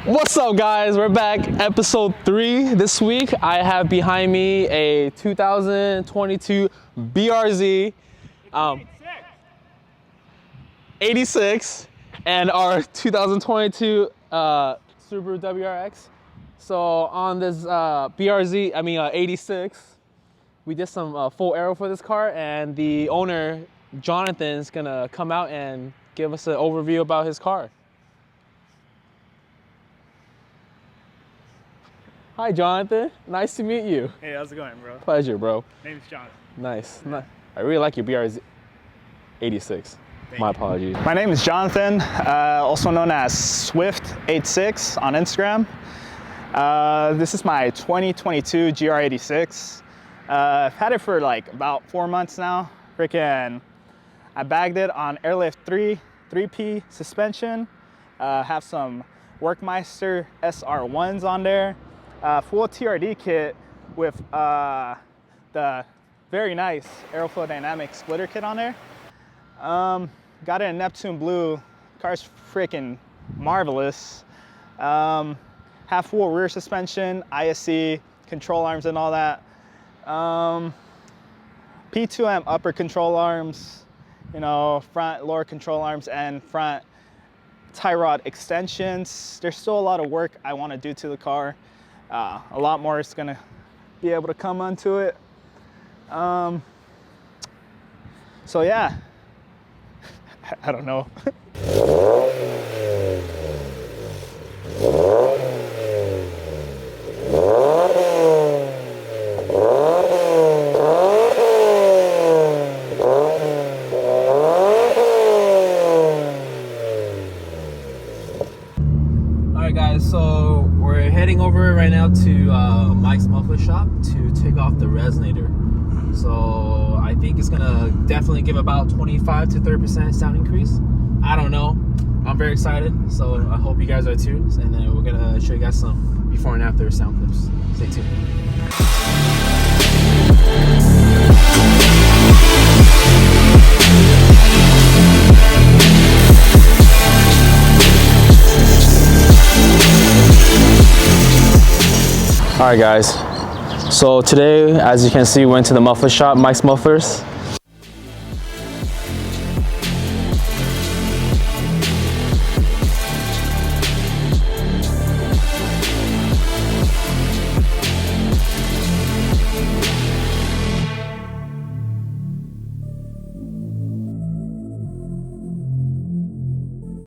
What's up, guys? We're back, episode 3 this week. I have behind me a 2022 BRZ 86 and our 2022 Subaru WRX. So on this BRZ, 86, we did some full aero for this car, and the owner, Jonathan, is gonna come out and give us an overview about his car. Hi, Jonathan. Nice to meet you. Hey, how's it going, bro? Pleasure, bro. Name's Jonathan. Nice. I really like your BRZ 86. My apologies. My name is Jonathan, also known as Swift86 on Instagram. This is my 2022 GR86. I've had it for like about 4 months now. I bagged it on Airlift 3P suspension. Have some Workmeister SR1s on there. Full TRD kit with the very nice Aeroflow Dynamic splitter kit on there. Got it in Neptune Blue. Car's freaking marvelous. Have full rear suspension, ISC, control arms and all that. P2M upper control arms, you know, front lower control arms and front tie rod extensions. There's still a lot of work I want to do to the car. A lot more is gonna be able to come onto it. So yeah, I don't know. Alright guys, so we're heading over right now to Mike's muffler shop to take off the resonator. So I think it's gonna definitely give about 25 to 30% sound increase. I don't know. I'm very excited, so I hope you guys are too. And then we're gonna show you guys some before and after sound clips. Stay tuned. Alright guys, so today, as you can see, we went to the muffler shop, Mike's Mufflers.